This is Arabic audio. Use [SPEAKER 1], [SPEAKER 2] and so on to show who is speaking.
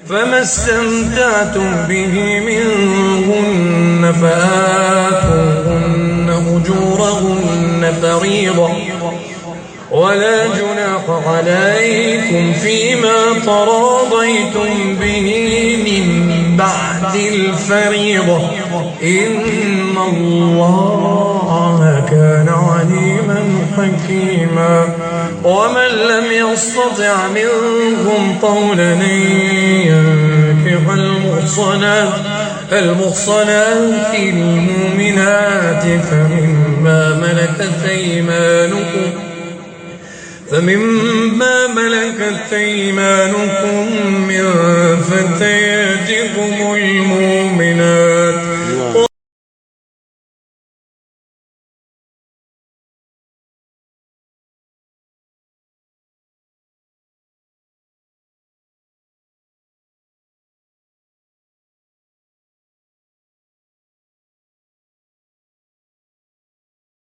[SPEAKER 1] فما استمتعتم به منهن فآتوهن أجورهن فريضة ولا جناح عليكم فيما تراضيتم به من بعد الفريضة إن الله كان عليما حكيما ومن لم يستطع منكم طولا أن ينكح المحصنات المؤمنات فمما ملكت أيمانكم من فتياتكم